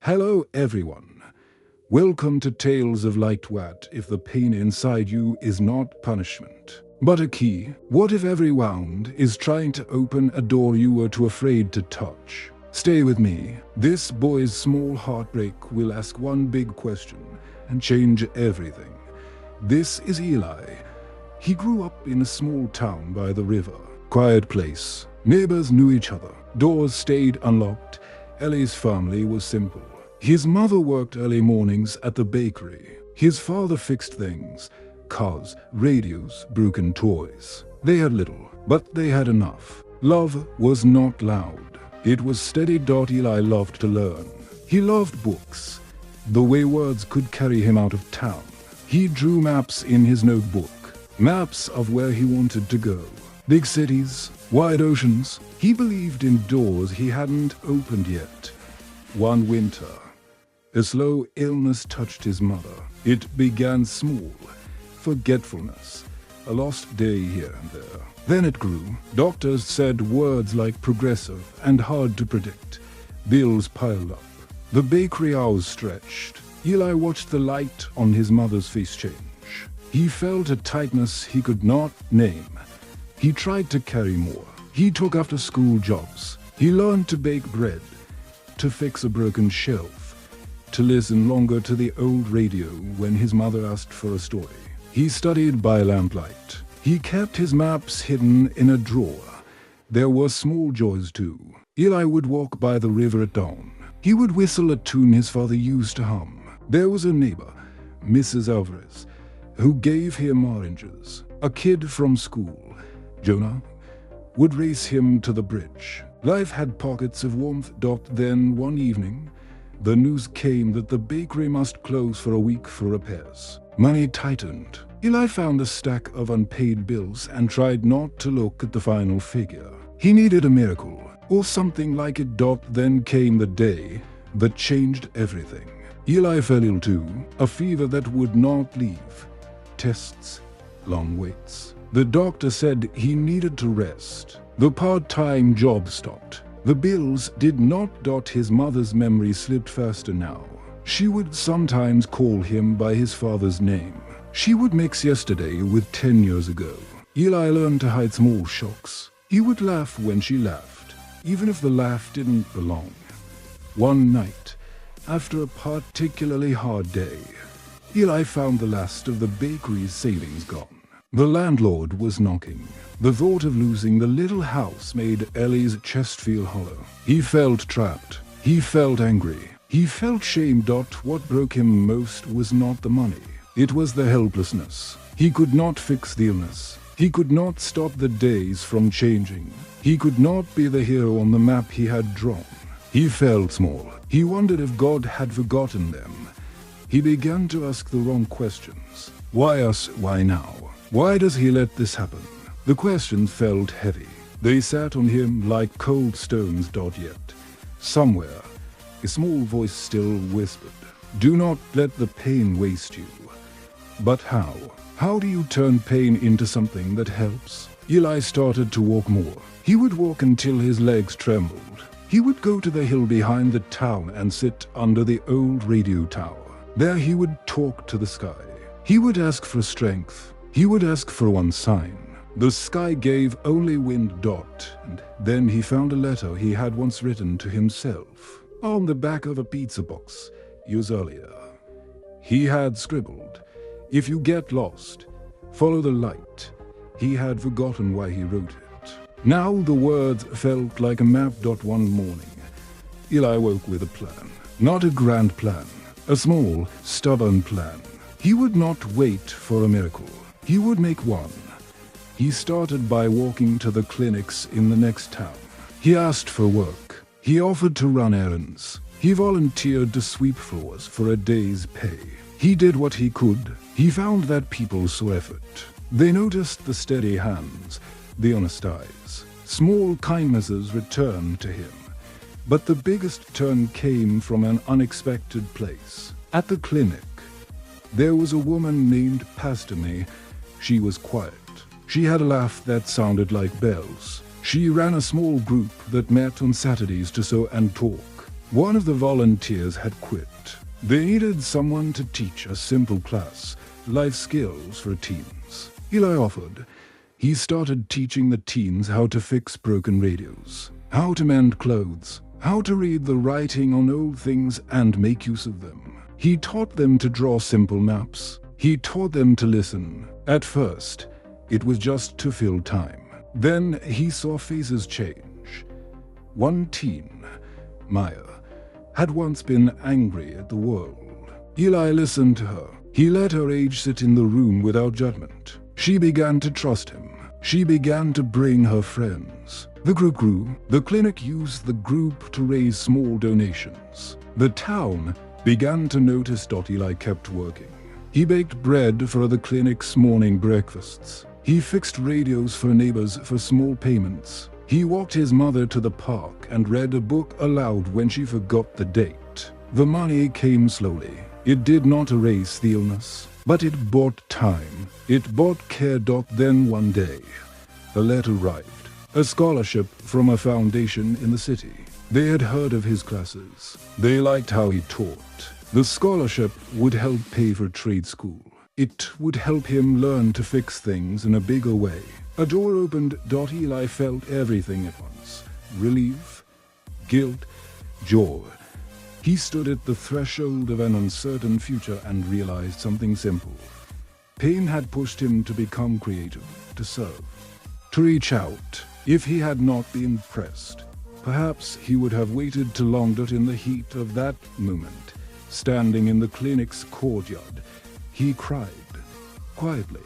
Hello everyone. Welcome to Tales of Light. What if the pain inside you is not punishment, but a key? What if every wound is trying to open a door you were too afraid to touch? Stay with me. This boy's small heartbreak will ask one big question and change everything. This is Eli. He grew up in a small town by the river. Quiet place. Neighbors knew each other. Doors stayed unlocked. Eli's family was simple. His mother worked early mornings at the bakery. His father fixed things: cars, radios, broken toys. They had little, but they had enough. Love was not loud. It was steady. Eli loved to learn. He loved books, the way words could carry him out of town. He drew maps in his notebook, maps of where he wanted to go. Big cities, wide oceans. He believed in doors he hadn't opened yet. One winter, a slow illness touched his mother. It began small: forgetfulness, a lost day here and there. Then it grew. Doctors said words like progressive and hard to predict. Bills piled up. The bakery hours stretched. Eli watched the light on his mother's face change. He felt a tightness he could not name. He tried to carry more. He took after-school jobs. He learned to bake bread, to fix a broken shelf, to listen longer to the old radio when his mother asked for a story. He studied by lamplight. He kept his maps hidden in a drawer. There were small joys too. Eli would walk by the river at dawn. He would whistle a tune his father used to hum. There was a neighbor, Mrs. Alvarez, who gave him oranges. A kid from school, Jonah, would race him to the bridge. Life had pockets of warmth. Then one evening, the news came that the bakery must close for a week for repairs. Money tightened. Eli found a stack of unpaid bills and tried not to look at the final figure. He needed a miracle, or something like it. Then came the day that changed everything. Eli fell ill too, a fever that would not leave. Tests, long waits. The doctor said he needed to rest. The part-time job stopped. The bills did not. His mother's memory slipped faster now. She would sometimes call him by his father's name. She would mix yesterday with 10 years ago. Eli learned to hide small shocks. He would laugh when she laughed, even if the laugh didn't belong. One night, after a particularly hard day, Eli found the last of the bakery's savings gone. The landlord was knocking. The thought of losing the little house made Eli's chest feel hollow. He felt trapped. He felt angry. He felt shamed. What broke him most was not the money. It was the helplessness. He could not fix the illness. He could not stop the days from changing. He could not be the hero on the map he had drawn. He felt small. He wondered if God had forgotten them. He began to ask the wrong questions. Why us? Why now? Why does he let this happen? The questions felt heavy. They sat on him like cold stones. Yet, somewhere, a small voice still whispered, "Do not let the pain waste you." But how? How do you turn pain into something that helps? Eli started to walk more. He would walk until his legs trembled. He would go to the hill behind the town and sit under the old radio tower. There he would talk to the sky. He would ask for strength. He would ask for one sign. The sky gave only wind. And then he found a letter he had once written to himself on the back of a pizza box years earlier. He had scribbled, "If you get lost, follow the light." He had forgotten why he wrote it. Now the words felt like a map. One morning, Eli woke with a plan. Not a grand plan, a small, stubborn plan. He would not wait for a miracle. He would make one. He started by walking to the clinics in the next town. He asked for work. He offered to run errands. He volunteered to sweep floors for a day's pay. He did what he could. He found that people saw effort. They noticed the steady hands, the honest eyes. Small kindnesses returned to him. But the biggest turn came from an unexpected place. At the clinic, there was a woman named Pastor May. She was quiet. She had a laugh that sounded like bells. She ran a small group that met on Saturdays to sew and talk. One of the volunteers had quit. They needed someone to teach a simple class, life skills for teens. Eli offered. He started teaching the teens how to fix broken radios, how to mend clothes, how to read the writing on old things and make use of them. He taught them to draw simple maps. He taught them to listen. At first, it was just to fill time. Then he saw faces change. One teen, Maya, had once been angry at the world. Eli listened to her. He let her age sit in the room without judgment. She began to trust him. She began to bring her friends. The group grew. The clinic used the group to raise small donations. The town began to notice Eli kept working. He baked bread for the clinic's morning breakfasts. He fixed radios for neighbors for small payments. He walked his mother to the park and read a book aloud when she forgot the date. The money came slowly. It did not erase the illness, but it bought time. It bought care. Then one day, a letter arrived. A scholarship from a foundation in the city. They had heard of his classes. They liked how he taught. The scholarship would help pay for trade school. It would help him learn to fix things in a bigger way. A door opened. Eli felt everything at once. Relief, guilt, joy. He stood at the threshold of an uncertain future and realized something simple. Pain had pushed him to become creative, to serve, to reach out. If he had not been pressed, perhaps he would have waited too long. In the heat of that moment, standing in the clinic's courtyard, he cried, quietly.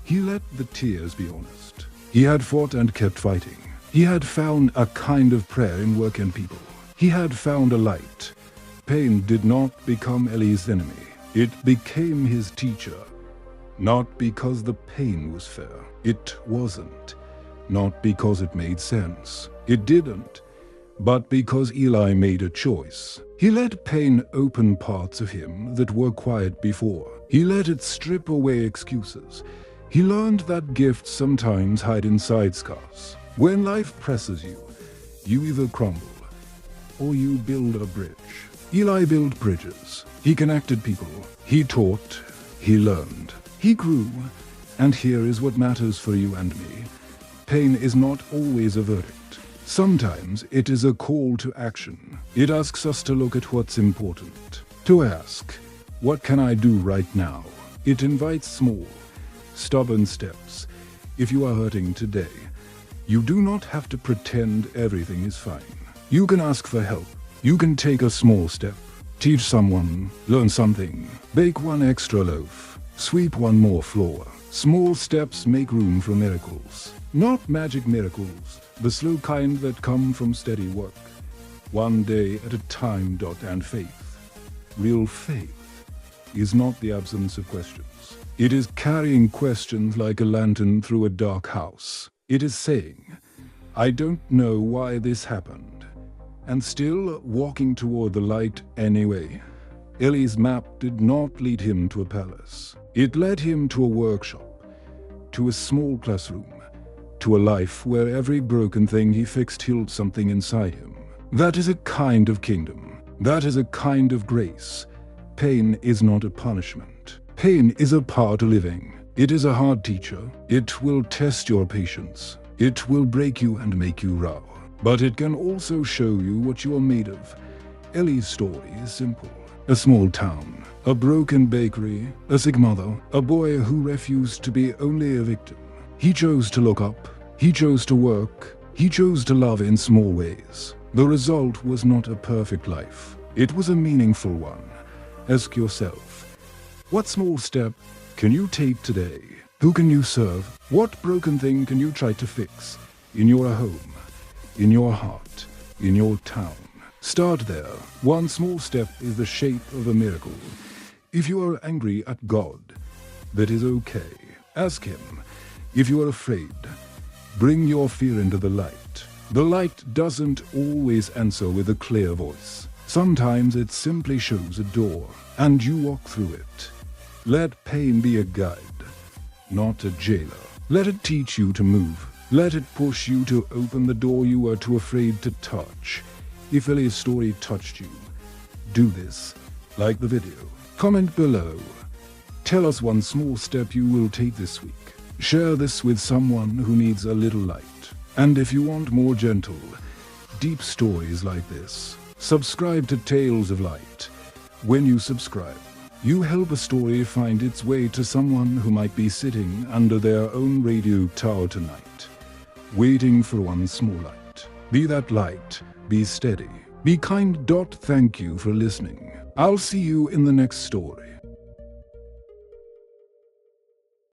He let the tears be honest. He had fought and kept fighting. He had found a kind of prayer in work and people. He had found a light. Pain did not become Ellie's enemy. It became his teacher. Not because the pain was fair. It wasn't. Not because it made sense. It didn't. But because Eli made a choice. He let pain open parts of him that were quiet before. He let it strip away excuses. He learned that gifts sometimes hide inside scars. When life presses you, you either crumble or you build a bridge. Eli built bridges. He connected people. He taught. He learned. He grew. And here is what matters for you and me. Pain is not always a verdict. Sometimes it is a call to action. It asks us to look at what's important. To ask, what can I do right now? It invites small, stubborn steps. If you are hurting today, you do not have to pretend everything is fine. You can ask for help. You can take a small step. Teach someone, learn something, bake one extra loaf, sweep one more floor. Small steps make room for miracles. Not magic miracles, the slow kind that come from steady work. One day at a time. And faith. Real faith is not the absence of questions. It is carrying questions like a lantern through a dark house. It is saying, I don't know why this happened, and still walking toward the light anyway. Ellie's map did not lead him to a palace. It led him to a workshop, to a small classroom, to a life where every broken thing he fixed healed something inside him. That is a kind of kingdom. That is a kind of grace. Pain is not a punishment. Pain is a part of living. It is a hard teacher. It will test your patience. It will break you and make you raw. But it can also show you what you are made of. Ellie's story is simple. A small town, a broken bakery, a sick mother, a boy who refused to be only a victim. He chose to look up. He chose to work. He chose to love in small ways. The result was not a perfect life. It was a meaningful one. Ask yourself, what small step can you take today? Who can you serve? What broken thing can you try to fix? In your home, in your heart, in your town. Start there. One small step is the shape of a miracle. If you are angry at God, that is okay. Ask Him. If you are afraid, bring your fear into the light. The light doesn't always answer with a clear voice. Sometimes it simply shows a door, and you walk through it. Let pain be a guide, not a jailer. Let it teach you to move. Let it push you to open the door you were too afraid to touch. If Ellie's story touched you, do this. Like the video. Comment below. Tell us one small step you will take this week. Share this with someone who needs a little light. And if you want more gentle, deep stories like this, subscribe to Tales of Light. When you subscribe, you help a story find its way to someone who might be sitting under their own radio tower tonight, waiting for one small light. Be that light, be steady, be kind. Thank you for listening. I'll see you in the next story.